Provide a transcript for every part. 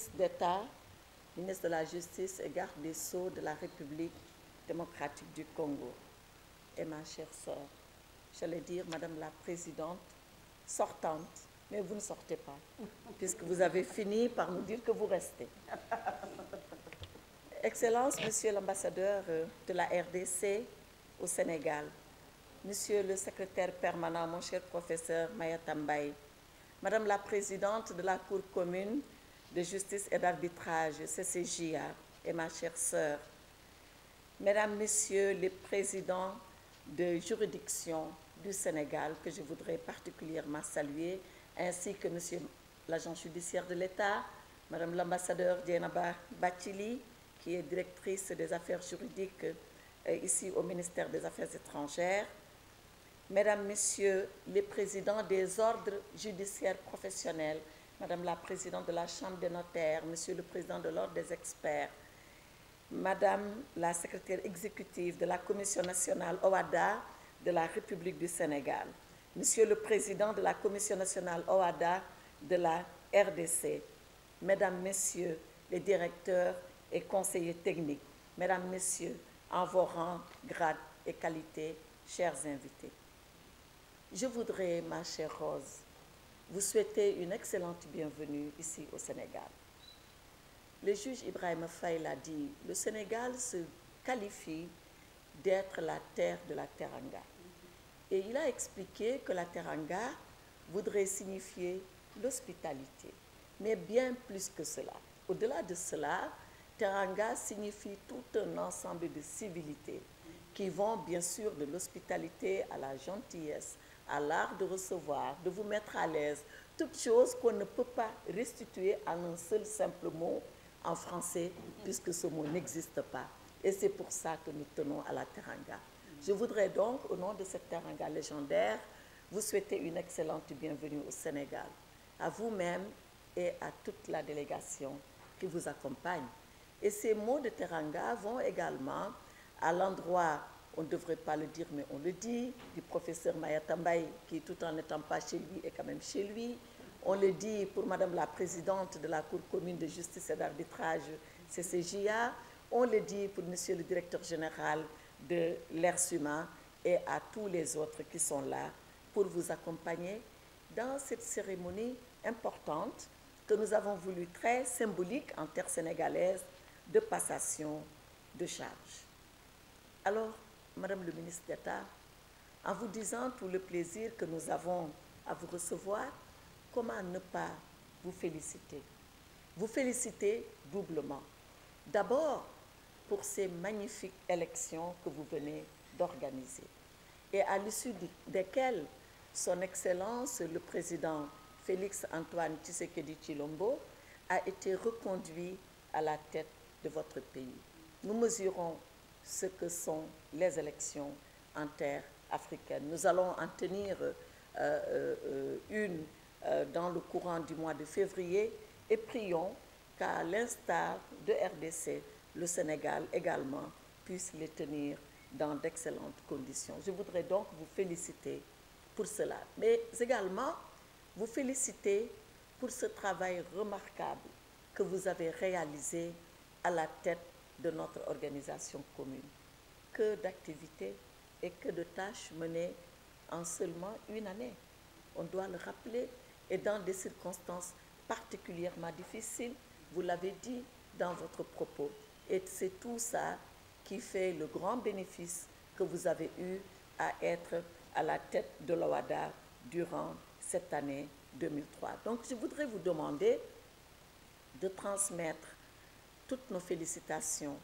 ministre d'État, ministre de la Justice et garde des Sceaux de la République démocratique du Congo, et ma chère sœur, j'allais dire Madame la Présidente sortante, mais vous ne sortez pas, puisque vous avez fini par nous dire que vous restez. Excellence, Monsieur l'ambassadeur de la RDC au Sénégal, Monsieur le secrétaire permanent, mon cher professeur Mayata Mbaye, Madame la Présidente de la Cour commune de justice et d'arbitrage, CCJA, et ma chère sœur, Mesdames, Messieurs les présidents de juridiction du Sénégal, que je voudrais particulièrement saluer, ainsi que Monsieur l'agent judiciaire de l'État, Madame l'ambassadeur Dieynaba Bathily, qui est directrice des affaires juridiques ici au ministère des Affaires étrangères, Mesdames, Messieurs les présidents des ordres judiciaires professionnels, Madame la présidente de la Chambre des notaires, Monsieur le président de l'ordre des experts, Madame la secrétaire exécutive de la Commission nationale OHADA de la République du Sénégal, Monsieur le président de la Commission nationale OHADA de la RDC, Mesdames, Messieurs les directeurs et conseillers techniques, Mesdames, Messieurs, en vos rangs, grades et qualités, chers invités. Je voudrais, ma chère Rose, vous souhaiter une excellente bienvenue ici au Sénégal. Le juge Ibrahima Faye l'a dit, le Sénégal se qualifie d'être la terre de la Teranga. Et il a expliqué que la Teranga voudrait signifier l'hospitalité, mais bien plus que cela. Au-delà de cela, Teranga signifie tout un ensemble de civilités qui vont bien sûr de l'hospitalité à la gentillesse, à l'art de recevoir, de vous mettre à l'aise, toutes choses qu'on ne peut pas restituer en un seul simple mot en français, puisque ce mot n'existe pas. Et c'est pour ça que nous tenons à la Teranga. Je voudrais donc, au nom de cette Teranga légendaire, vous souhaiter une excellente bienvenue au Sénégal, à vous-même et à toute la délégation qui vous accompagne. Et ces mots de Teranga vont également à l'endroit, on ne devrait pas le dire, mais on le dit, du professeur Mayata Mbaye, qui tout en n'étant pas chez lui est quand même chez lui. On le dit pour Madame la Présidente de la Cour commune de justice et d'arbitrage, CCJA. On le dit pour Monsieur le Directeur général de l'ERSUMA et à tous les autres qui sont là pour vous accompagner dans cette cérémonie importante que nous avons voulu très symbolique en terre sénégalaise de passation de charge. Alors, Madame le ministre d'État, en vous disant tout le plaisir que nous avons à vous recevoir, comment ne pas vous féliciter? Vous féliciter doublement. D'abord, pour ces magnifiques élections que vous venez d'organiser et à l'issue desquelles Son Excellence le Président Félix Antoine Tshisekedi Tshilombo a été reconduit à la tête de votre pays. Nous mesurons ce que sont les élections en terre africaine. Nous allons en tenir une dans le courant du mois de février et prions qu'à l'instar de RDC, le Sénégal également puisse les tenir dans d'excellentes conditions. Je voudrais donc vous féliciter pour cela, mais également vous féliciter pour ce travail remarquable que vous avez réalisé à la tête de notre organisation commune. Que d'activités et que de tâches menées en seulement une année. On doit le rappeler, et dans des circonstances particulièrement difficiles, vous l'avez dit dans votre propos. Et c'est tout ça qui fait le grand bénéfice que vous avez eu à être à la tête de l'OHADA durant cette année 2003. Donc je voudrais vous demander de transmettre toutes nos félicitations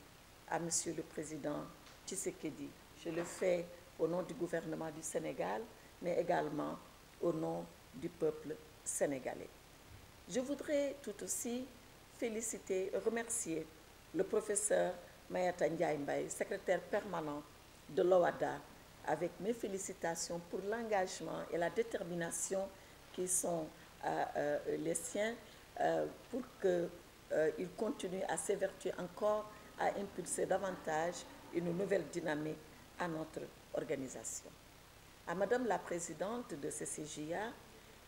à Monsieur le Président Tshisekedi. Je le fais au nom du gouvernement du Sénégal, mais également au nom du peuple sénégalais. Je voudrais tout aussi féliciter et remercier le professeur Mayata Mbaye, secrétaire permanent de l'OHADA, avec mes félicitations pour l'engagement et la détermination qui sont les siens pour qu'il continue à s'évertuer encore à impulser davantage une nouvelle dynamique à notre organisation. À Madame la Présidente de CCJA,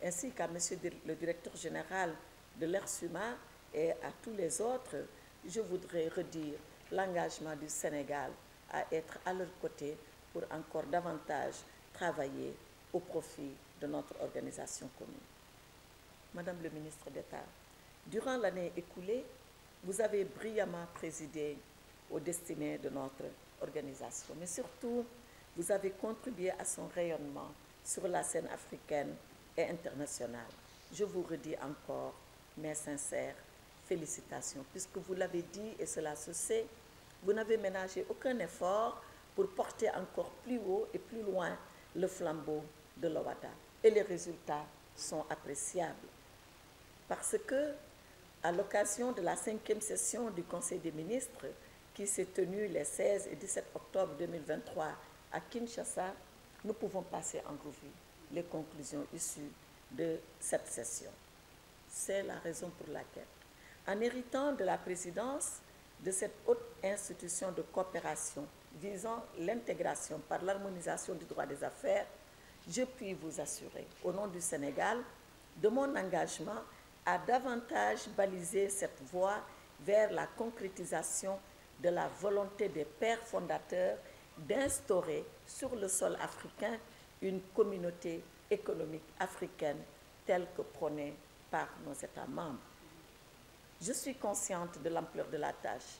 ainsi qu'à Monsieur le Directeur général de l'ERSUMA Et à tous les autres, je voudrais redire l'engagement du Sénégal à être à leur côté pour encore davantage travailler au profit de notre organisation commune. Madame le ministre d'État, durant l'année écoulée, vous avez brillamment présidé aux destinées de notre organisation, mais surtout, vous avez contribué à son rayonnement sur la scène africaine et internationale. Je vous redis encore mes sincères félicitations, puisque vous l'avez dit et cela se sait, vous n'avez ménagé aucun effort pour porter encore plus haut et plus loin le flambeau de l'OHADA. Et les résultats sont appréciables. Parce que, à l'occasion de la 5e session du Conseil des ministres, qui s'est tenue les 16 et 17 octobre 2023 à Kinshasa, nous pouvons passer en revue les conclusions issues de cette session. C'est la raison pour laquelle, en héritant de la présidence de cette haute institution de coopération visant l'intégration par l'harmonisation du droit des affaires, je puis vous assurer, au nom du Sénégal, de mon engagement à davantage baliser cette voie vers la concrétisation de la volonté des pères fondateurs d'instaurer sur le sol africain une communauté économique africaine telle que prônée par nos États membres. Je suis consciente de l'ampleur de la tâche.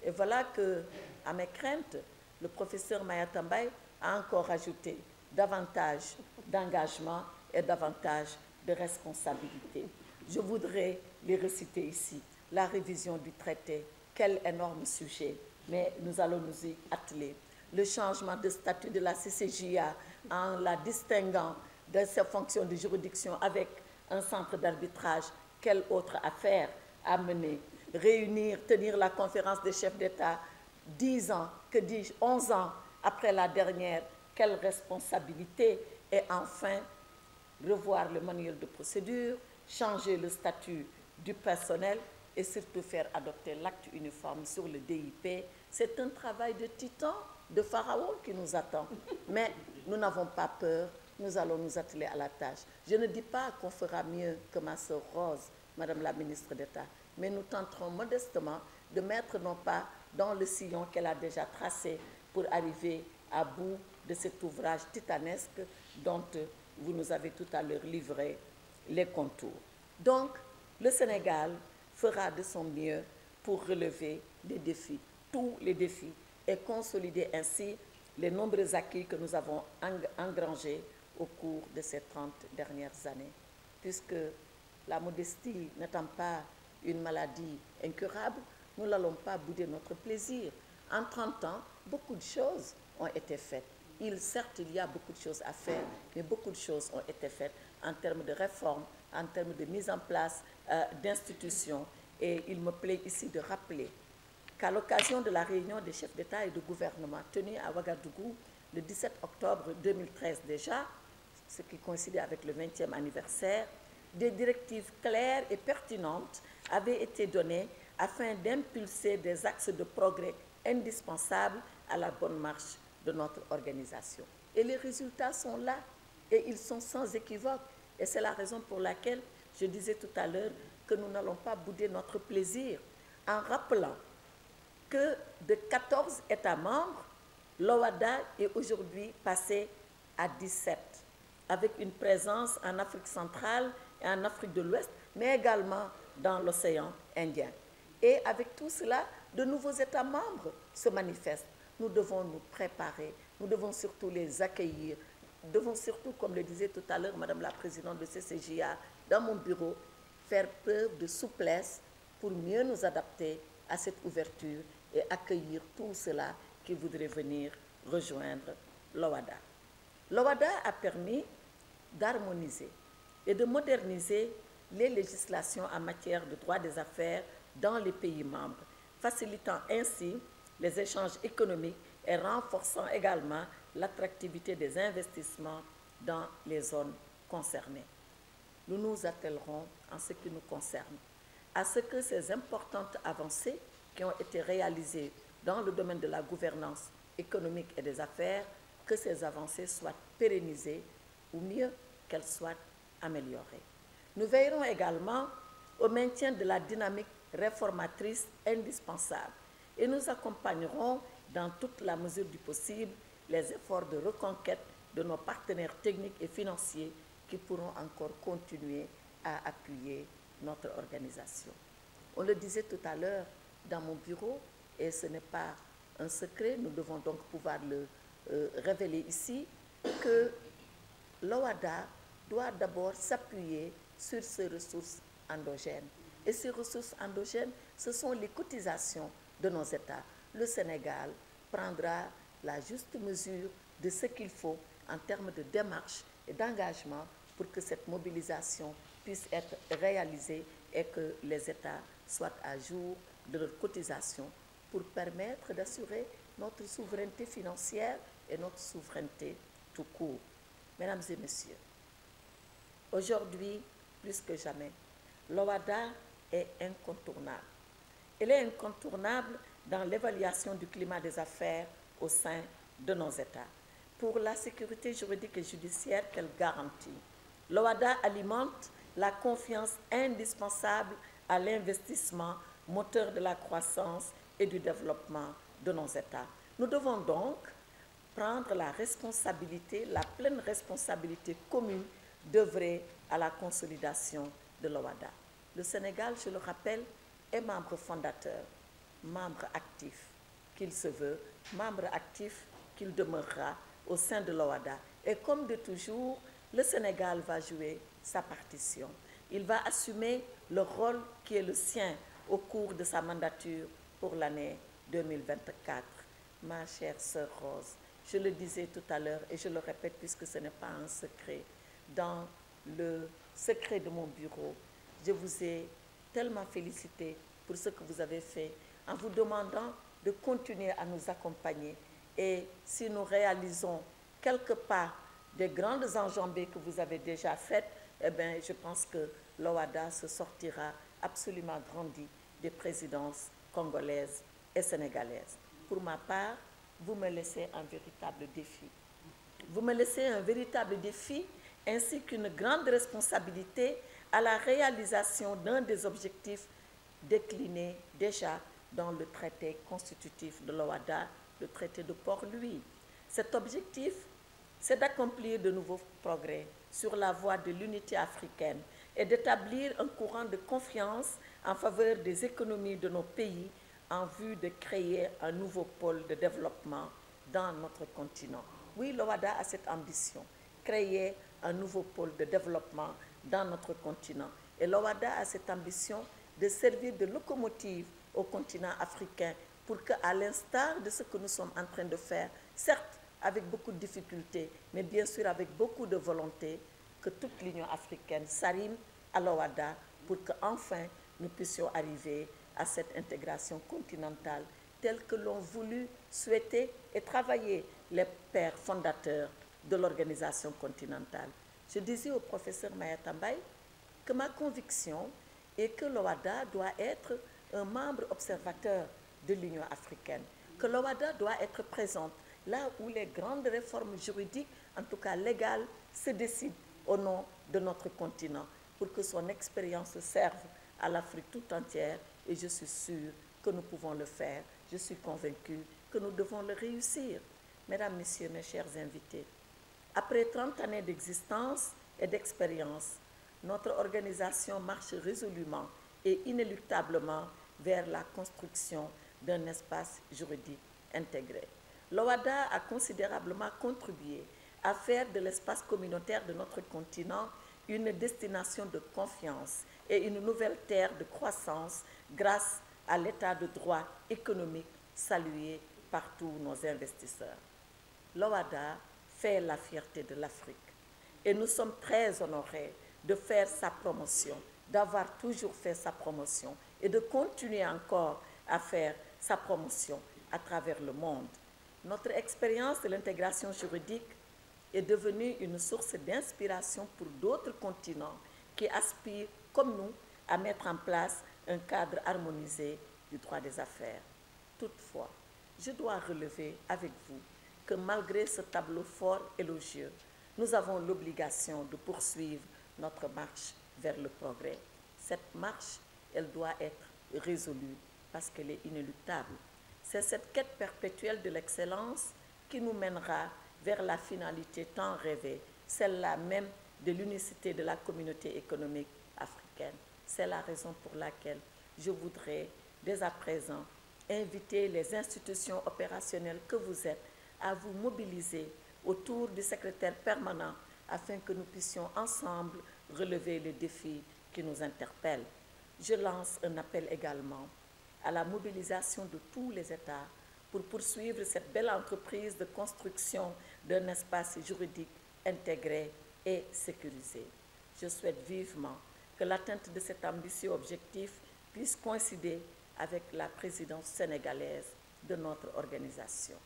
Et voilà que, à mes craintes, le professeur Mayata Mbaye a encore ajouté davantage d'engagement et davantage de responsabilité. Je voudrais les reciter ici. La révision du traité, quel énorme sujet, mais nous allons nous y atteler. Le changement de statut de la CCJA en la distinguant de ses fonctions de juridiction avec un centre d'arbitrage, quelle autre affaire à mener? Réunir, tenir la conférence des chefs d'État 10 ans, que dis-je, 11 ans après la dernière, quelle responsabilité? Et enfin, revoir le manuel de procédure, changer le statut du personnel et surtout faire adopter l'acte uniforme sur le DIP. C'est un travail de titan, de pharaon qui nous attend. Mais nous n'avons pas peur, nous allons nous atteler à la tâche. Je ne dis pas qu'on fera mieux que ma sœur Rose, Madame la ministre d'État, mais nous tenterons modestement de mettre nos pas dans le sillon qu'elle a déjà tracé pour arriver à bout de cet ouvrage titanesque dont vous nous avez tout à l'heure livré les contours. Donc, le Sénégal fera de son mieux pour relever les défis, tous les défis, et consolider ainsi les nombreux acquis que nous avons engrangés au cours de ces 30 dernières années. Puisque la modestie n'étant pas une maladie incurable, nous n'allons pas bouder notre plaisir. En 30 ans, beaucoup de choses ont été faites. Certes, il y a beaucoup de choses à faire, mais beaucoup de choses ont été faites en termes de réforme, en termes de mise en place d'institutions. Et il me plaît ici de rappeler qu'à l'occasion de la réunion des chefs d'État et de gouvernement tenue à Ouagadougou le 17 octobre 2013 déjà, ce qui coïncidait avec le 20e anniversaire, des directives claires et pertinentes avaient été données afin d'impulser des axes de progrès indispensables à la bonne marche de notre organisation. Et les résultats sont là, et ils sont sans équivoque. Et c'est la raison pour laquelle je disais tout à l'heure que nous n'allons pas bouder notre plaisir en rappelant que de 14 États membres, l'OHADA est aujourd'hui passé à 17, avec une présence en Afrique centrale et en Afrique de l'Ouest, mais également dans l'océan Indien. Et avec tout cela, de nouveaux États membres se manifestent. Nous devons nous préparer, nous devons surtout les accueillir, nous devons surtout, comme le disait tout à l'heure Madame la Présidente de CCJA, dans mon bureau, faire preuve de souplesse pour mieux nous adapter à cette ouverture et accueillir tout cela qui voudrait venir rejoindre l'OHADA. L'OHADA a permis d'harmoniser et de moderniser les législations en matière de droit des affaires dans les pays membres, facilitant ainsi les échanges économiques et renforçant également l'attractivité des investissements dans les zones concernées. Nous nous attellerons, en ce qui nous concerne, à ce que ces importantes avancées qui ont été réalisées dans le domaine de la gouvernance économique et des affaires, que ces avancées soient pérennisées ou mieux qu'elles soient améliorées. Nous veillerons également au maintien de la dynamique réformatrice indispensable et nous accompagnerons dans toute la mesure du possible les efforts de reconquête de nos partenaires techniques et financiers qui pourront encore continuer à appuyer notre organisation. On le disait tout à l'heure dans mon bureau, et ce n'est pas un secret, nous devons donc pouvoir le révéler ici, que l'OHADA doit d'abord s'appuyer sur ses ressources endogènes. Et ces ressources endogènes, ce sont les cotisations de nos États. Le Sénégal prendra la juste mesure de ce qu'il faut en termes de démarche et d'engagement pour que cette mobilisation puisse être réalisée et que les États soient à jour de leurs cotisations pour permettre d'assurer notre souveraineté financière et notre souveraineté tout court. Mesdames et messieurs, aujourd'hui, plus que jamais, l'OHADA est incontournable. Elle est incontournable dans l'évaluation du climat des affaires au sein de nos États. Pour la sécurité juridique et judiciaire qu'elle garantit, l'OHADA alimente la confiance indispensable à l'investissement, moteur de la croissance et du développement de nos États. Nous devons donc prendre la responsabilité, la pleine responsabilité commune d'œuvrer à la consolidation de l'OHADA. Le Sénégal, je le rappelle, est membre fondateur, membre actif qu'il se veut, membre actif qu'il demeurera au sein de l'OHADA. Et comme de toujours, le Sénégal va jouer sa partition. Il va assumer le rôle qui est le sien au cours de sa mandature pour l'année 2024. Ma chère sœur Rose, je le disais tout à l'heure et je le répète puisque ce n'est pas un secret, dans le secret de mon bureau, je vous ai tellement félicité pour ce que vous avez fait en vous demandant de continuer à nous accompagner. Et si nous réalisons quelque part des grandes enjambées que vous avez déjà faites, eh bien, je pense que l'OHADA se sortira absolument grandi des présidences congolaises et sénégalaises. Pour ma part, vous me laissez un véritable défi. Vous me laissez un véritable défi ainsi qu'une grande responsabilité à la réalisation d'un des objectifs déclinés déjà dans le traité constitutif de l'OHADA, le traité de Port-Louis. Cet objectif, c'est d'accomplir de nouveaux progrès sur la voie de l'unité africaine et d'établir un courant de confiance en faveur des économies de nos pays en vue de créer un nouveau pôle de développement dans notre continent. Oui, l'OHADA a cette ambition, créer un nouveau pôle de développement dans notre continent. Et l'OHADA a cette ambition de servir de locomotive au continent africain pour qu'à l'instar de ce que nous sommes en train de faire, certes avec beaucoup de difficultés, mais bien sûr avec beaucoup de volonté, que toute l'Union africaine s'arrime à l'OHADA pour qu'enfin nous puissions arriver à cette intégration continentale telle que l'ont voulu, souhaité et travaillé les pères fondateurs de l'organisation continentale. Je disais au professeur Mayata Mbaye que ma conviction est que l'OHADA doit être un membre observateur de l'Union africaine, que l'OHADA doit être présente là où les grandes réformes juridiques, en tout cas légales, se décident au nom de notre continent, pour que son expérience serve à l'Afrique tout entière, et je suis sûre que nous pouvons le faire. Je suis convaincue que nous devons le réussir. Mesdames, Messieurs, mes chers invités, après 30 années d'existence et d'expérience, notre organisation marche résolument et inéluctablement vers la construction d'un espace juridique intégré. L'OHADA a considérablement contribué à faire de l'espace communautaire de notre continent une destination de confiance et une nouvelle terre de croissance grâce à l'état de droit économique salué par tous nos investisseurs. L'OHADA fait la fierté de l'Afrique et nous sommes très honorés de faire sa promotion, d'avoir toujours fait sa promotion et de continuer encore à faire sa promotion à travers le monde. Notre expérience de l'intégration juridique est devenue une source d'inspiration pour d'autres continents qui aspirent, comme nous, à mettre en place un cadre harmonisé du droit des affaires. Toutefois, je dois relever avec vous que malgré ce tableau fort élogieux, nous avons l'obligation de poursuivre notre marche vers le progrès. Cette marche, elle doit être résolue parce qu'elle est inéluctable. C'est cette quête perpétuelle de l'excellence qui nous mènera vers la finalité tant rêvée, celle-là même de l'unicité de la communauté économique africaine. C'est la raison pour laquelle je voudrais, dès à présent, inviter les institutions opérationnelles que vous êtes à vous mobiliser autour du secrétaire permanent afin que nous puissions ensemble relever les défis qui nous interpellent. Je lance un appel également à la mobilisation de tous les États pour poursuivre cette belle entreprise de construction d'un espace juridique intégré et sécurisé. Je souhaite vivement que l'atteinte de cet ambitieux objectif puisse coïncider avec la présidence sénégalaise de notre organisation,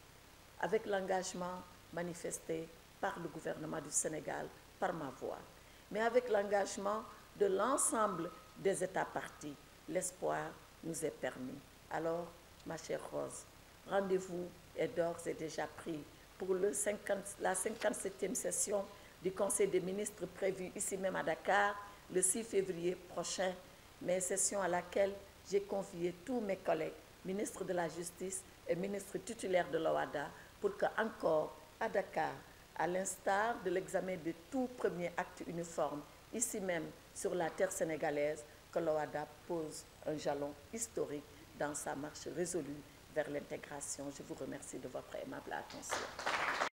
avec l'engagement manifesté par le gouvernement du Sénégal par ma voix, mais avec l'engagement de l'ensemble des États partis. L'espoir nous est permis. Alors, ma chère Rose, rendez-vous est d'ores et déjà pris pour la 57e session du Conseil des ministres prévue ici même à Dakar le 6 février prochain, mais session à laquelle j'ai convié tous mes collègues, ministres de la Justice et ministres titulaires de l'OHADA, pour que, encore à Dakar, à l'instar de l'examen de tout premier acte uniforme, ici même sur la terre sénégalaise, que l'OHADA pose un jalon historique dans sa marche résolue vers l'intégration. Je vous remercie de votre aimable attention.